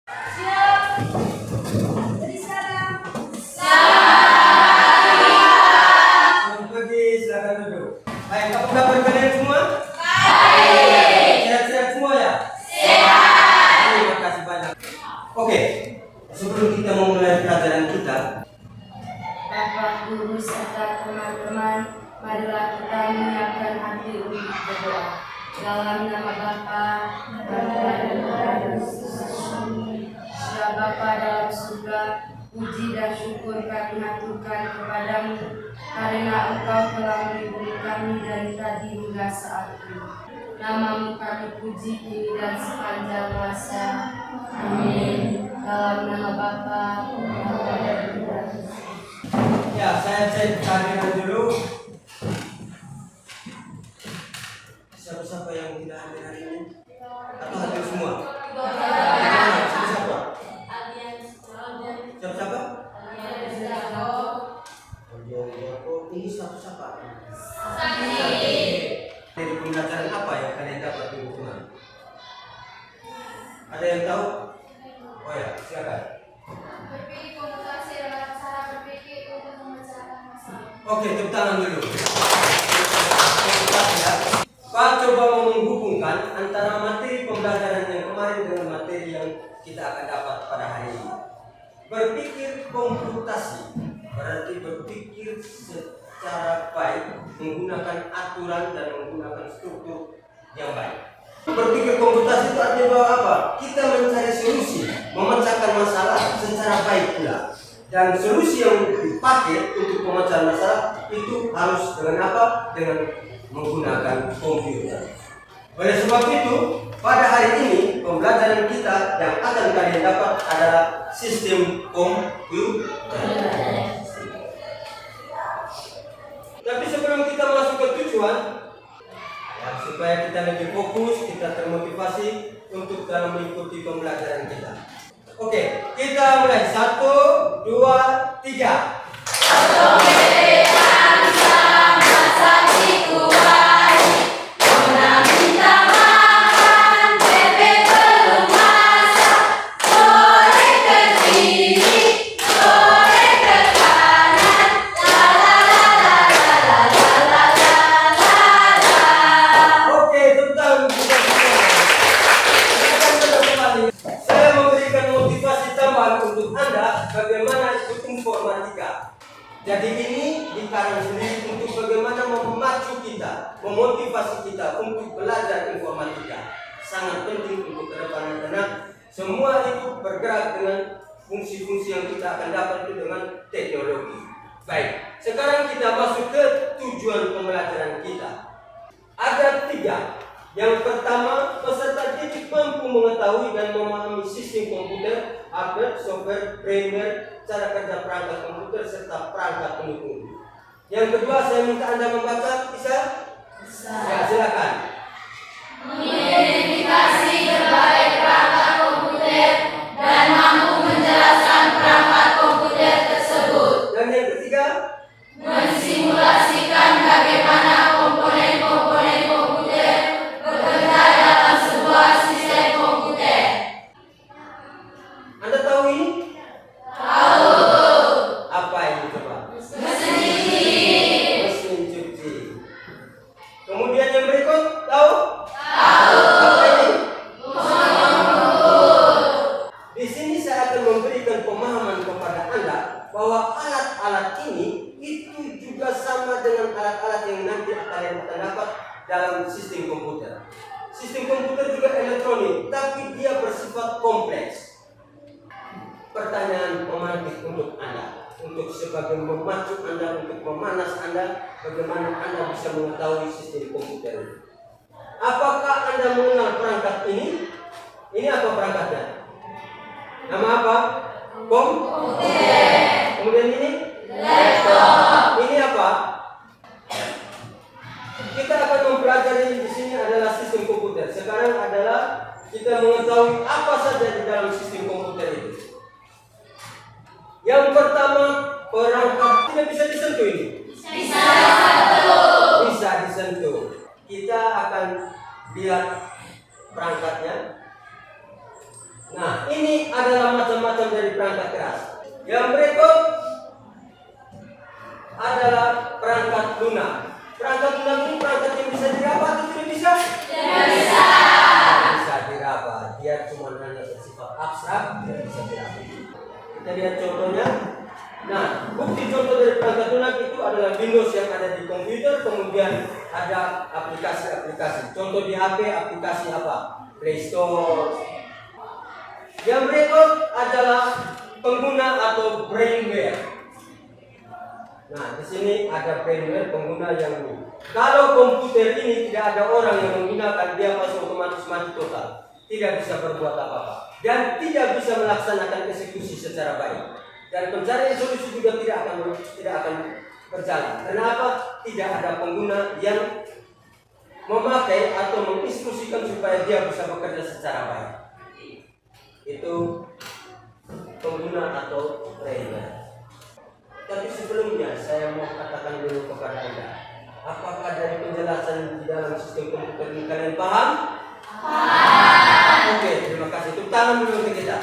Siap. Jadi sekarang. Selamat pagi, silakan duduk. Baik, apa kabar kalian semua? Baik. Sehat-sehat semua ya? Sehat. Terima kasih banyak. Oke, sebelum kita memulai pelajaran kita, Bapak, Guru, serta teman-teman, marilah kita menyiapkan hati untuk berdoa. Dalam nama Bapa dan Putra dan Roh Kudus. Ya Bapa dalam surga, puji dan syukur kami haturkan kepadamu karena Engkau telah melindungi kami dari tadi hingga saat ini. Namamu kami puji kini dan sepanjang masa. Amin. Dalam nama Bapa dan Putra dan Roh Kudus. ya saya cek kehadiran dulu. Siapa-siapa yang tidak hadir hari ini? Atau hadir semua? Siapa-siapa? Siapa-siapa? Ini siapa-siapa? Dari pembelajaran apa yang kalian dapat di rumah? Ada yang tahu? Oh ya, silakan. Berpikir komputasi adalah cara berpikir untuk memecahkan masalah. Oke, tepuk tangan dulu. Pak coba menghubungkan antara materi pembelajaran yang kemarin dengan materi yang kita akan dapat pada hari ini. Berpikir komputasi berarti berpikir secara baik, menggunakan aturan dan menggunakan struktur yang baik. Berpikir komputasi itu artinya bahwa apa? Kita mencari solusi, memecahkan masalah secara baik pula. Dan solusi yang dipakai untuk pemecahan masalah itu harus dengan apa? Dengan menggunakan komputer. Oleh sebab itu, pada hari ini pembelajaran kita yang akan kalian dapat adalah sistem komputer. Tapi sebelum kita masuk ke tujuan, ya, supaya kita lebih fokus, kita termotivasi untuk dalam mengikuti pembelajaran kita. Oke, kita mulai 1, 2, 3. Oke, tentang saya memberikan motivasi tambahan untuk Anda bagaimana itu informatika. Jadi ini dikarang sendiri untuk bagaimana memacu kita, memotivasi kita untuk belajar informatika. Sangat penting untuk ke depan karena semua itu bergerak dengan fungsi-fungsi yang kita akan dapat itu dengan teknologi. Baik, sekarang kita masuk ke tujuan pembelajaran kita. Ada 3. Yang pertama, peserta didik mampu mengetahui dan memahami sistem komputer, hardware, software, firmware, cara kerja perangkat komputer serta perangkat pendukung. Yang kedua, saya minta Anda membaca, bisa? Ya, silakan. Mengidentifikasi berbagai perangkat komputer dan mampu menjelaskan perangkat komputer tersebut. Dan yang ketiga, Mensimulasikan bagaimana komponen-komponen komputer bekerja dalam sebuah sistem komputer. Anda tahu ini? Tahu. Apa ini coba? Mesin cuci. Mesin cuci. Kemudian yang berikut, tahu? Tahu. Apa ini? Komputer. Di sini saya akan memberikan pemahaman kepada Anda bahwa alat-alat ini itu juga sama dengan alat-alat yang nanti kalian akan dapat dalam sistem komputer. Sistem komputer juga elektronik, tapi dia bersifat kompleks. Pertanyaan memantik untuk Anda, untuk sebagai memacu Anda, untuk memanas Anda, bagaimana Anda bisa mengetahui sistem komputer ini. Apakah Anda mengenal perangkat ini? Ini apa perangkatnya? Nama apa? Komputer. Kemudian ini? Laptop. Ini apa? Kita akan mempelajari di sini adalah sistem komputer. Sekarang adalah kita mengetahui apa saja di dalam sistem komputer itu. Yang pertama, perangkat tidak bisa disentuh ini. Bisa disentuh. Kita akan lihat perangkatnya. Nah, ini adalah macam-macam dari perangkat keras. Yang berikut adalah perangkat lunak. Perangkat lunak ini perangkat yang bisa diraba atau tidak bisa? Tidak bisa. Tidak bisa diraba. Dia cuma hanya bersifat abstrak, tidak bisa diraba. Kita lihat contohnya. Nah, bukti contoh dari perangkat lunak itu adalah Windows yang ada di komputer, kemudian ada aplikasi-aplikasi. Contoh di HP aplikasi apa? Play Store. Yang berikut adalah pengguna atau brainware. Nah, di sini ada brainware pengguna yang ini. Kalau komputer ini tidak ada orang yang menggunakan, dia pasti otomatis mati total. Tidak bisa berbuat apa-apa dan tidak bisa melaksanakan eksekusi secara baik. Dan pencarian solusi juga tidak akan berjalan. Kenapa? Tidak ada pengguna yang memakai atau menginstruksikan supaya dia bisa bekerja secara baik. Itu pengguna atau brainware. Tapi sebelumnya saya mau katakan dulu kepada Anda, apakah dari penjelasan di dalam sistem komputer ini kalian paham? Paham. Oke, terima kasih. Tepuk tangan dulu untuk kita.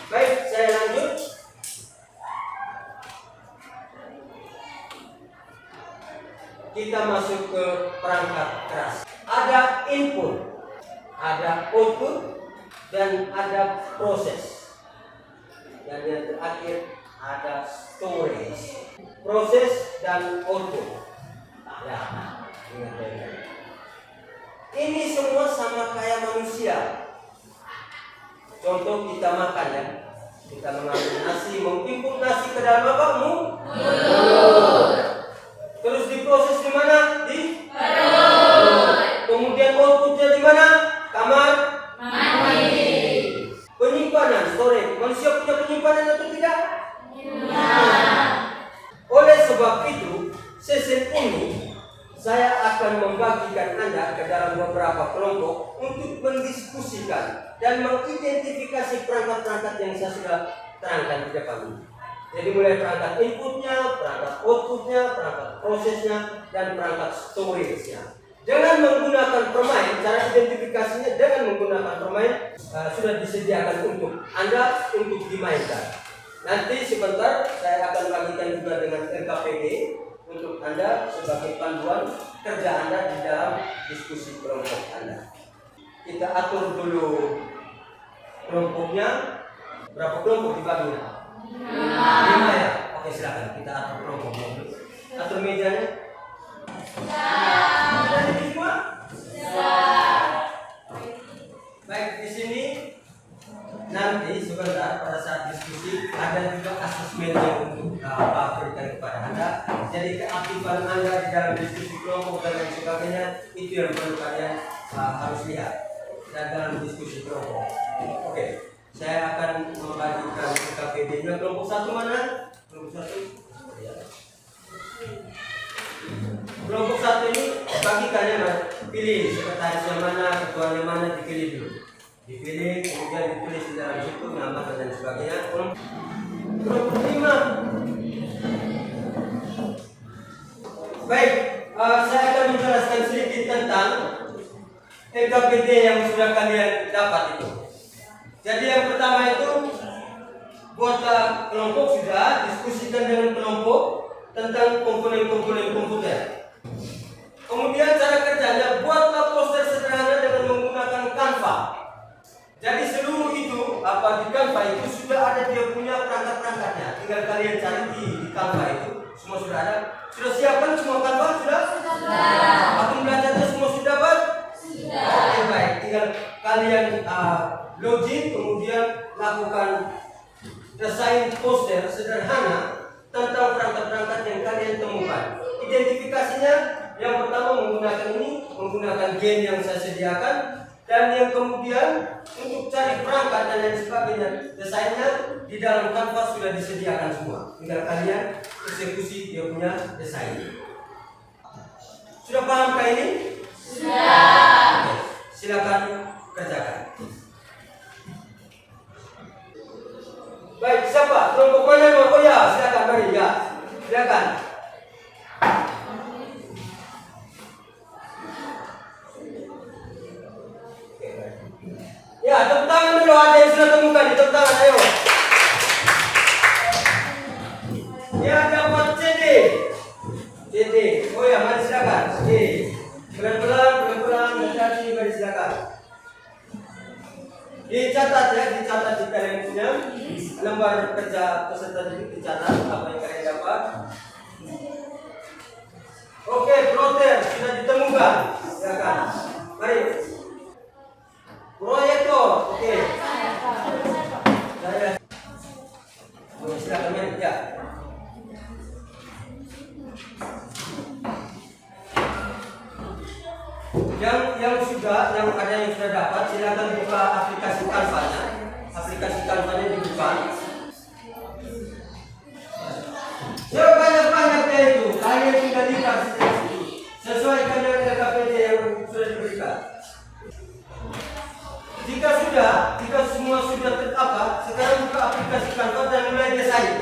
Baik, saya lanjut. Kita masuk ke perangkat keras. Ada input, ada output, dan ada proses. Dan yang terakhir ada storage. Proses dan output. Ya, ingat. Ini semua sama kayak manusia. Contoh kita makan ya. Kita mengambil nasi, menginput nasi ke dalam apa? Mulut. Terus diproses di mana? Di perut. Kemudian outputnya di mana? Kamar mandi. Penyimpanan, storage. Manusia punya penyimpanan atau tidak? Tidak. Oleh sebab itu, sesi ini saya akan membagikan Anda ke dalam beberapa kelompok untuk mendiskusikan dan mengidentifikasi perangkat-perangkat yang saya sudah terangkan di depan ini. Jadi mulai perangkat inputnya, perangkat outputnya, perangkat prosesnya, dan perangkat storage-nya. Dengan menggunakan permain, cara identifikasinya dengan menggunakan permain sudah disediakan untuk Anda untuk dimainkan. Nanti sebentar saya akan bagikan juga dengan RKPD untuk Anda sebagai panduan kerja Anda di dalam diskusi kelompok Anda. Kita atur dulu kelompoknya. Berapa kelompok dibaginya? 5 ya? Oke, silakan kita atur kelompoknya dulu. Atur mejanya. Sudah diterima? Baik, di sini nanti sebentar pada saat diskusi ada juga asesmennya untuk Pak berikan kepada Anda. Jadi keaktifan Anda di dalam diskusi kelompok dan lain sebagainya itu yang perlu kalian harus lihat dan dalam diskusi kelompok. Oke, saya akan membagikan KPD-nya. Kelompok 1 mana? Kelompok 1. Kelompok 1 ini bagikannya pilih sekretarisnya mana, ketuanya mana, dipilih dulu. Dipilih, kemudian ditulis di dalam situ nama dan sebagainya. Kelompok 5. Baik, saya akan menjelaskan sedikit tentang LKPD yang sudah kalian dapat itu. Jadi yang pertama itu buatlah kelompok, sudah diskusikan dengan kelompok tentang komponen-komponen komputer. Kemudian cara kerjanya, buatlah poster sederhana dengan menggunakan Canva. Jadi seluruh itu di Canva itu sudah ada dia punya perangkat-perangkatnya. Tinggal kalian cari di Canva itu. Semua sudah ada. Sudah siapkan semua Canva? Sudah? Sudah. Akun belajarnya semua sudah, Pak? Sudah. Oke, baik. Tinggal kalian login, kemudian lakukan desain poster sederhana tentang perangkat-perangkat yang kalian temukan. Identifikasinya yang pertama menggunakan gen yang saya sediakan. Dan yang kemudian untuk cari perangkat dan lain sebagainya, desainnya di dalam Canva sudah disediakan semua. Tinggal kalian eksekusi dia punya desain. Sudah pahamkah ini? Sudah. Oke, silakan kerjakan. Baik, siapa? Kelompok mana? Oh ya, silakan mari ya. Silakan. Ya, tepuk tangan dulu, ada yang sudah temukan, tepuk tangan, ayo. Ya, dapat CD. CD. Oh ya, mari silakan. CD. Pelan-pelan, hati-hati, mari silakan. Dicatat ya, dicatat di kalian punya lembar kerja peserta didik, dicatat apa yang kalian dapat. Oke, plotter sudah ditemukan. Silakan. Mari. Proyektor, oke. Saya. Oh, silakan mari ya. Yang ada yang sudah dapat, silakan buka aplikasi Canva-nya. Aplikasi Canva-nya dibuka. Sebanyak-banyaknya itu, kalian tinggal dikasih sesuaikan dengan LKPD yang sudah diberikan. Jika semua sudah terdapat, sekarang buka aplikasi Canva dan mulai desain.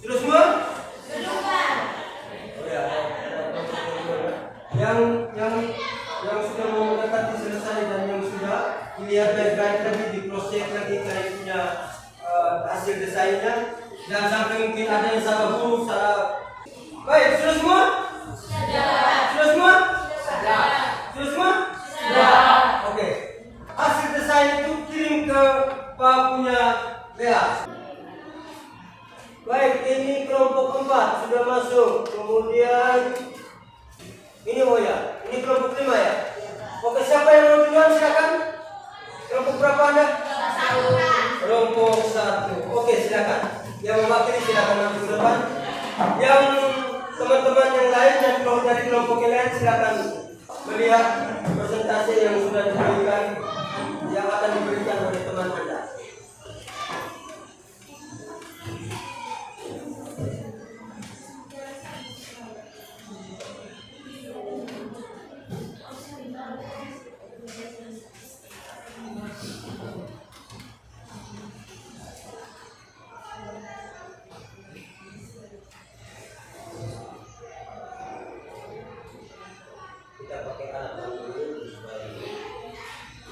Sudah semua? Oh ya, yang sudah mau mendekati selesai dan yang sudah dilihat baik-baik lagi, di cross check lagi kalian punya hasil desainnya. Jangan sampai mungkin ada yang salah huruf, salah. Baik, sudah semua? Sudah semua? Sudah semua? Sudah. Oke. Hasil desain itu kirim ke Pak punya Bea. Baik, ini kelompok 4 sudah masuk. Kemudian ini ya, ini kelompok 5 ya. Oke, siapa yang mau duluan silakan. Kelompok berapa Anda? Kelompok 1. Oke, silakan. Yang mewakili silakan maju ke depan. Yang teman-teman yang lain dan dari kelompok yang lain silakan melihat presentasi yang sudah diberikan, yang akan diberikan oleh teman Anda.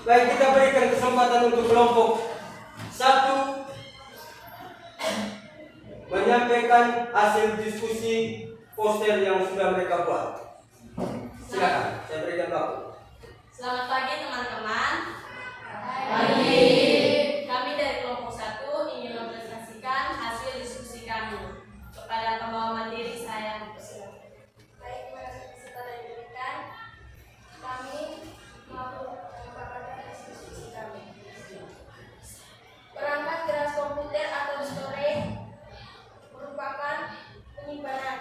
Baik, kita berikan kesempatan untuk kelompok 1 menyampaikan hasil diskusi poster yang sudah mereka buat. Silakan, saya berikan waktu. Selamat pagi teman-teman. Pagi. Kami dari kelompok 1 ingin mempresentasikan hasil diskusi kami. Kepada pembawa mandiri saya mempersilakan. Baik, terima kasih peserta yang diberikan. Kami mau memaparkan diskusi kami. Perangkat keras komputer atau storage merupakan penyimpanan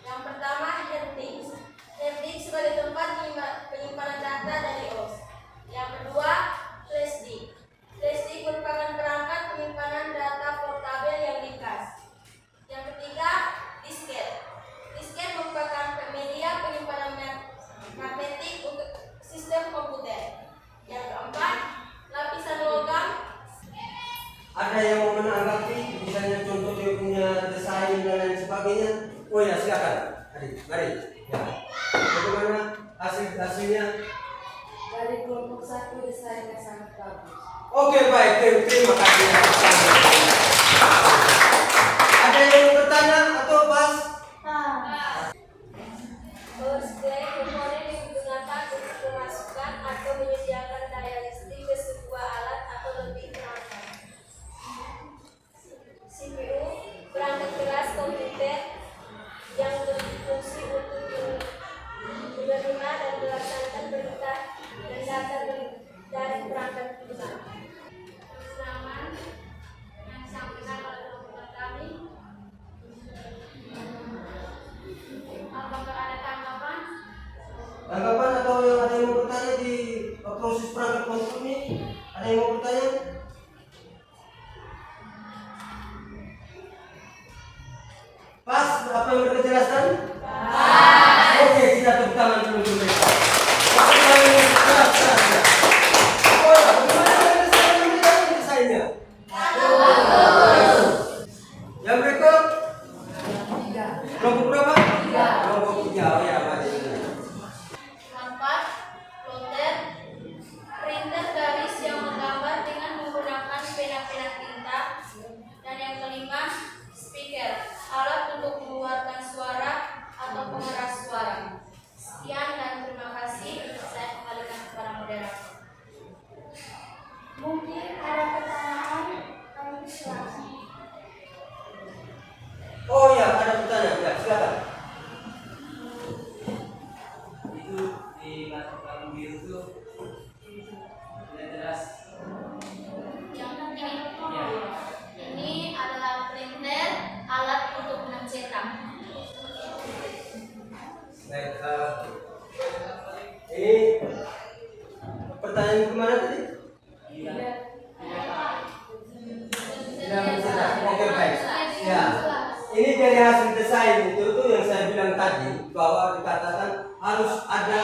Yang pertama, hard disk. Hard disk sebagai tempat penyimpanan data dari OS. Yang kedua, flash disk. Flash disk merupakan perangkat penyimpanan data portabel yang ringkas. Yang ketiga, disket. Disket merupakan media penyimpanan magnetik untuk sistem komputer. Yang keempat, lapisan logam. Ada yang mau menanggapi, misalnya contoh dia punya desain dan lain sebagainya. memanggilnya. Oh ya, silakan. Mari. Ya. Bagaimana hasilnya? Dari kelompok 1 desainnya sangat bagus. Oke, baik. Terima kasih. Ada yang mau bertanya atau pas? Baterai komponen yang digunakan untuk memasukkan atau menyediakan daya listrik ke sebuah alat atau lebih perangkat. CPU, perangkat keras komputer yang berfungsi untuk menerima dan melaksanakan perintah dan data dari perangkat pusat. Penanaman yang disampaikan oleh teman kami. Apakah ada tanggapan? Tanggapan atau yang ada yang mau bertanya di proses perangkat komputer ini? Ada yang mau bertanya? Pas apa yang mereka jelaskan? Oke, kita tepuk tangan dulu untuk mereka. Tepuk tangan yang keras-keras ya. Oh ya, bagaimana desainnya? Yang berikut? Kelompok berapa? Kelompok 3. Oh ya, baik. Keempat, plotter, printer garis yang menggambar dengan menggunakan pena-pena tinta. Dan yang kelima, speaker, alat untuk mengeluarkan suara atau pengeras suara. Sekian dan terima kasih. Saya kembalikan kepada moderator. Mungkin ada pertanyaan, kami silakan. Oh ya, ada pertanyaan. Ya, silakan. Itu di belakang biru itu tidak jelas. Ini adalah printer, alat untuk mencetak. Baik, ini pertanyaan kemana tadi? Tidak mencetak. Oke, baik. Ya, ini dari hasil desain itu tuh yang saya bilang tadi bahwa dikatakan harus ada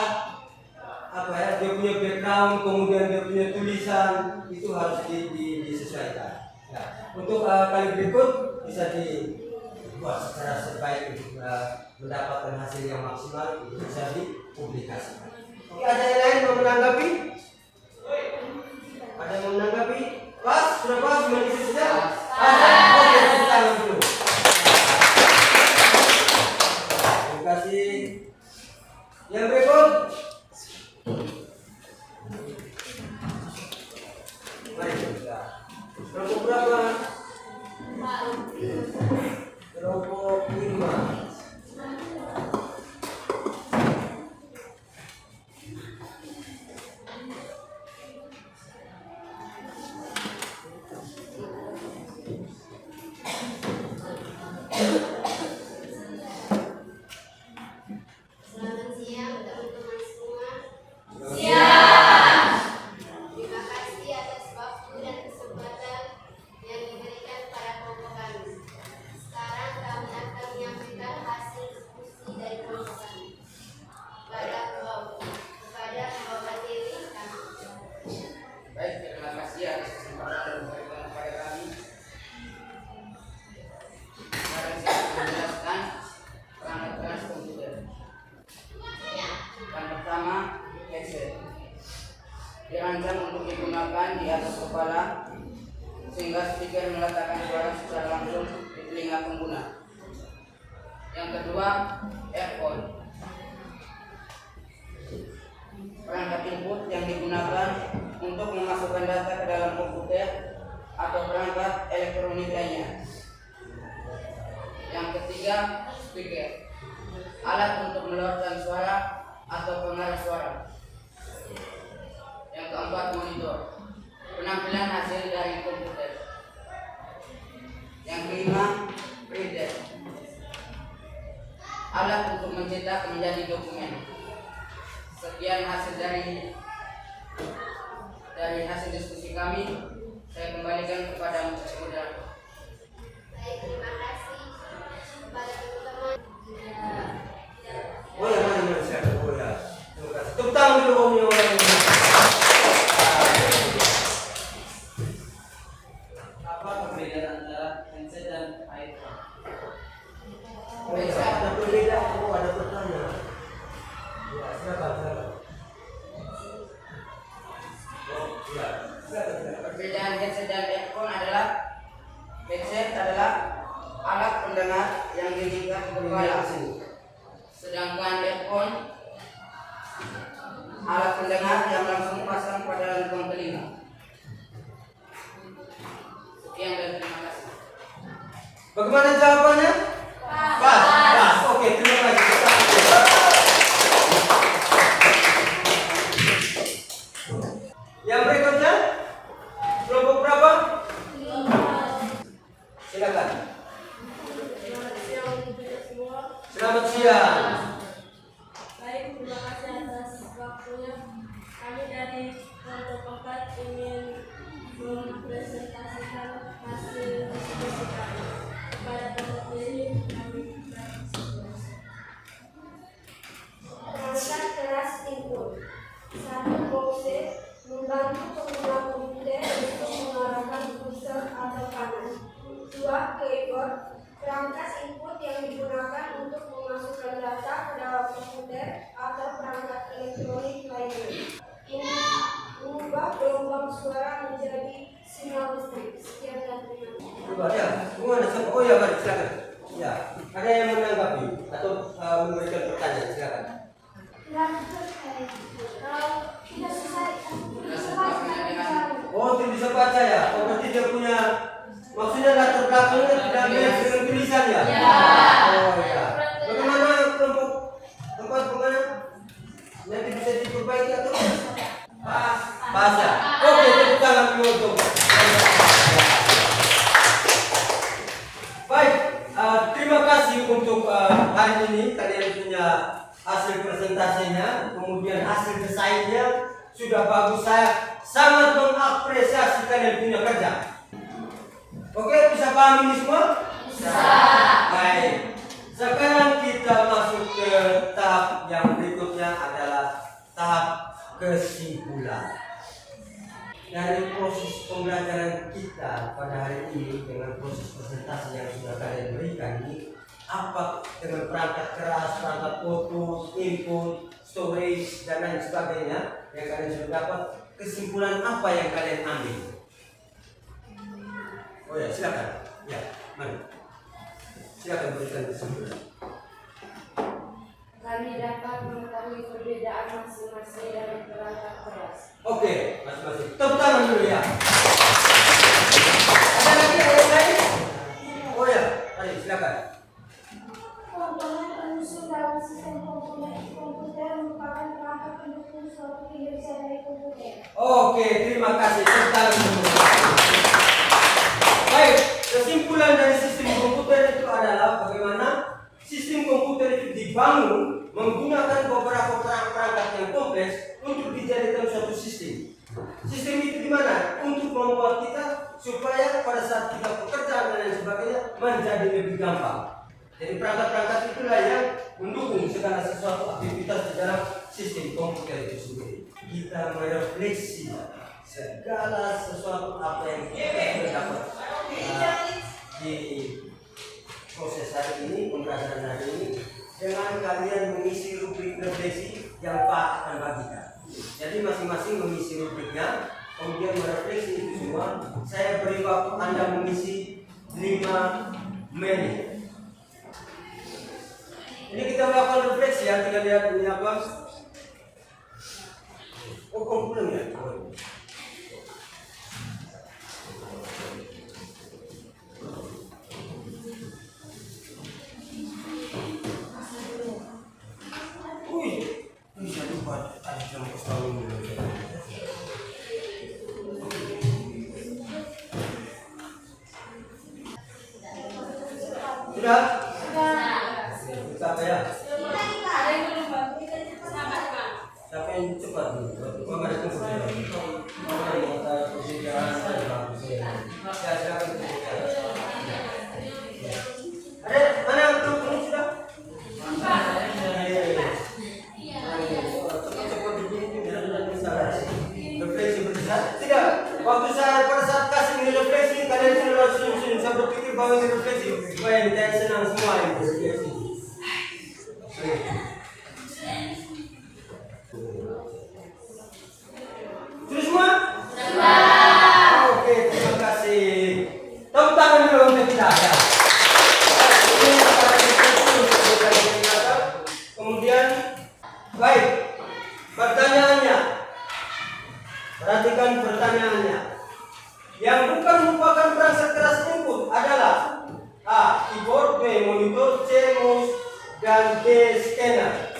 apa ya, dia punya background, kemudian dia punya tulisan, itu harus disesuaikan. Ya, untuk kali berikut bisa dibuat secara terbaik untuk mendapatkan hasil yang maksimal, itu bisa dipublikasikan. Oke, ada yang lain mau menanggapi? Ada yang mau menanggapi? Pas, sudah pas, sudah sudah. Oke, tepuk tangan dulu. Terima kasih. Yang berikut. Mari kita. Kelompok berapa? Kelompok 5. Selamat siang teman-teman semua. Terima kasih atas waktu dan kesempatan yang diberikan pada kelompok kami. Sekarang kami akan menyampaikan hasil diskusi dari kelompok kami kepada pembawa materi kami. Baik, terima kasih atas kesempatan yang diberikan kepada kami. Sekarang saya akan menjelaskan perangkat keras komputer. Yang pertama, headset. Dirancang untuk digunakan di atas kepala sehingga speaker meletakkan suara secara langsung di telinga pengguna. Yang kedua, earphone. Perangkat input yang digunakan untuk memasukkan data ke dalam komputer atau perangkat elektronik lainnya. Yang ketiga, speaker. Alat untuk mengeluarkan suara atau pengeras suara. Yang keempat, monitor. Penampilan hasil dari komputer. Yang kelima, printer. Alat untuk mencetak menjadi dokumen. Sekian hasil dari hasil diskusi kami. Saya kembalikan kepada moderator. Baik, terima kasih kepada teman-teman. Oh ya, mari silakan. Oh ya. Terima kasih. Tepuk tangan dulu om yang lain. Apa perbedaan antara handset dan iPhone? yang diikat ke kepala. Sedangkan earphone alat pendengar yang langsung pasang pada lubang telinga. Sekian dan terima kasih. Bagaimana jawabannya? Pas. Oke, terima kasih. Yang berikutnya, kelompok berapa? Silakan. Selamat siang. Baik, terima kasih atas waktunya. Kami dari kelompok 4 ingin mempresentasikan hasil diskusi kami kepada pemateri kami. Perangkat keras input. 1. Boxe membantu pengguna komputer untuk mengarahkan kursor atau kanan. 2. Keyboard perangkat input yang digunakan untuk memasukkan data ke dalam komputer atau perangkat elektronik lainnya. Ini mengubah gelombang suara menjadi sinyal listrik. Sekian dan terima kasih. Coba ya, gimana? Oh ya, mari silakan. Ya, ada yang menanggapi atau memberikan pertanyaan, silakan. Oh, tidak bisa baca ya? Oh, berarti dia punya maksudnya latar belakangnya tidak match dengan tulisan ya? Oh ya. Bagaimana kelompok tempat bagaimana? Nanti bisa diperbaiki atau? Pas ya. Oke, tepuk tangan dulu untuk. Baik, terima kasih untuk hari ini kalian punya hasil presentasinya, kemudian hasil desainnya sudah bagus. Saya sangat mengapresiasi kalian punya kerja. Oke, bisa paham ini semua? Bisa. Baik. Sekarang kita masuk ke tahap yang berikutnya adalah tahap kesimpulan. Dari proses pembelajaran kita pada hari ini dengan proses presentasi yang sudah kalian berikan ini, apa dengan perangkat keras, perangkat foto, input, storage dan lain sebagainya yang kalian sudah dapat, kesimpulan apa yang kalian ambil? Oh ya, silakan. Ya, mari. Silakan berikan kesimpulan. Kami dapat mengetahui perbedaan masing-masing dari perangkat keras. Oke, masing-masing. Tepuk tangan dulu ya. Ada lagi yang lain? Oh ya, mari silakan. Komponen penyusun dalam sistem komputer merupakan perangkat pendukung suatu kinerja dari komputer. Oke, terima kasih. Tepuk tangan dulu. Baik, kesimpulan dari sistem komputer itu adalah bagaimana sistem komputer itu dibangun menggunakan beberapa perangkat yang kompleks untuk dijadikan suatu sistem. Sistem itu gimana? Untuk membuat kita supaya pada saat kita bekerja dan lain sebagainya menjadi lebih gampang. Jadi perangkat-perangkat itulah yang mendukung segala sesuatu aktivitas di dalam sistem komputer itu sendiri. Kita merefleksi segala sesuatu apa yang kita sudah dapat di proses hari ini, pembelajaran hari ini, dengan kalian mengisi rubrik refleksi yang Pak akan bagikan. Jadi masing-masing mengisi rubriknya, kemudian merefleksi itu semua. Saya beri waktu Anda mengisi 5 menit. Ini kita melakukan refleksi ya, tinggal lihat ini apa. Oh, kumpulan ya. Bisa lupa ada jam kesalahan dulu. Sudah? Kita apa ya? Siapa yang cepat dulu? Mama ada tunggu dulu. Mama mau tahu persidangan saya bagus ya. Ya silakan. Ada mana yang belum sudah? Refleksi berdesak. Tidak. Waktu saya pada saat kasih ini refleksi, kalian sudah langsung saya berpikir bahwa ini refleksi supaya kita senang semua ini refleksi. Stemus, dan D-scanner.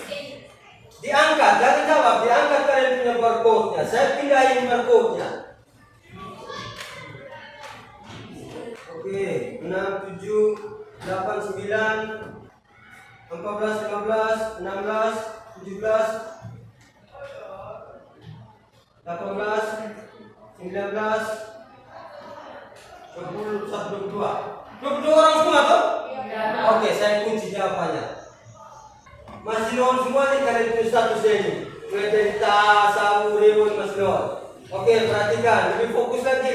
Diangkat, jangan jawab, diangkat kalian punya barcode-nya. Saya pindahin barcode-nya. Oke, 6, 7, 8, 9, 14, 15, 16, 17, 18, 19, 20, 22. 22 orang semua tuh? Oke, saya kunci jawabannya. Masih nol semua nih kalian punya statusnya ini. Medenta, Sawu, Rewon, masih nol. Oke, perhatikan, lebih fokus lagi.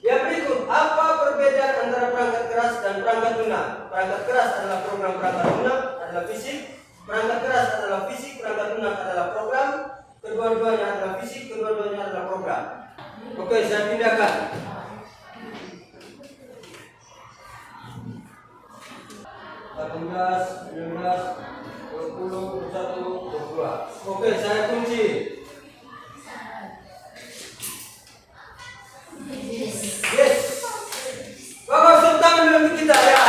Yang berikut, apa perbedaan antara perangkat keras dan perangkat lunak? Perangkat keras adalah program, perangkat lunak adalah fisik. Perangkat keras adalah fisik, perangkat lunak adalah program. Kedua-duanya adalah fisik, kedua-duanya adalah program. Oke, saya pindahkan. 18, 19, 20, 21, 22. Oke, saya kunci. Yes. Bapak tepuk tangan dulu untuk kita ya.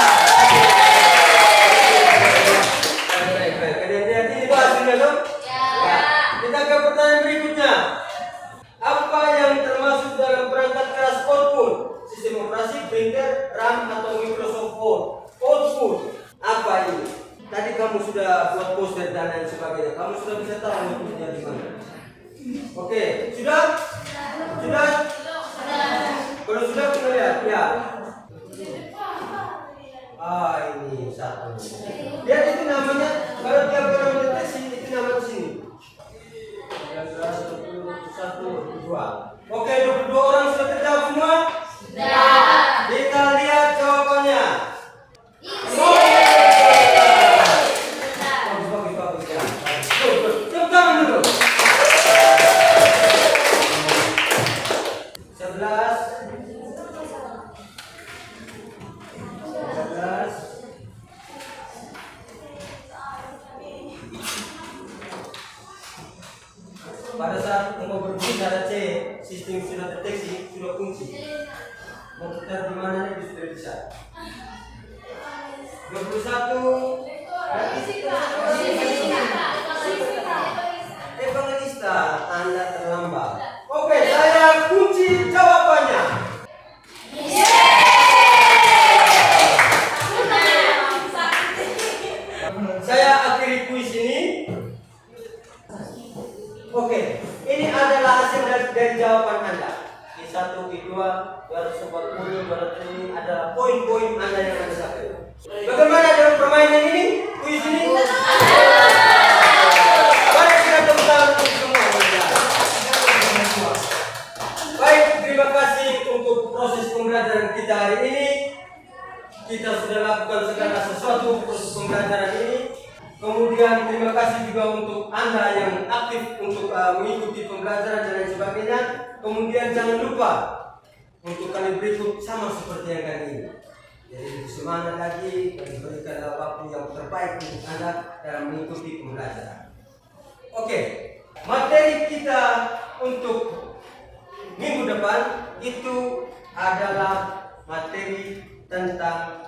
Baik. Kalian lihat ini hasilnya dong? Ya. Kita ke pertanyaan berikutnya. Apa yang termasuk dalam perangkat keras output? Sistem operasi, printer, RAM atau Microsoft Word? Output. Apa ini? Tadi kamu sudah buat poster dan lain sebagainya. Kamu sudah bisa tahu outputnya di mana? Oke, sudah? Kalau sudah kita lihat, ya. Ini satu. Lihat itu namanya, kalau tiap orang mendeteksi itu nama di sini. 19, 20, 21, 22. Oke, 22 orang sudah terjawab semua? Sudah. Kita lihat jawabannya. Bagus ya. Tepuk tangan dulu. 11. Pada saat engkau berbicara C, sistem sudah deteksi, sudah kunci. Mau putar di mana nih sudah bisa. 21. Evangelista, Anda terlambat. Oke, saya kunci jawabannya. Saya akhiri kuis ini. Oke, ini adalah hasil dari jawaban Anda. Q1, Q2, 240, 200 ini adalah poin-poin Anda yang Anda capai. Bagaimana dalam permainan ini? Kuis ini? Mari kita tepuk tangan untuk semua. Baik, terima kasih untuk proses pembelajaran kita hari ini. Kita sudah lakukan segala sesuatu proses pembelajaran ini. Kemudian terima kasih juga untuk Anda yang aktif untuk mengikuti pembelajaran dan lain sebagainya. Kemudian jangan lupa untuk kali berikut sama seperti yang kali ini. Jadi semangat lagi dan berikan waktu yang terbaik untuk Anda dalam mengikuti pembelajaran. Oke, materi kita untuk minggu depan itu adalah materi tentang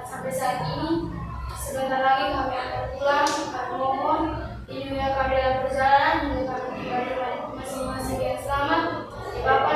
sampai saat ini. Sebentar lagi kami akan pulang. Kami mohon ini kami dalam perjalanan hingga kami kembali masing-masing yang selamat. Di Bapa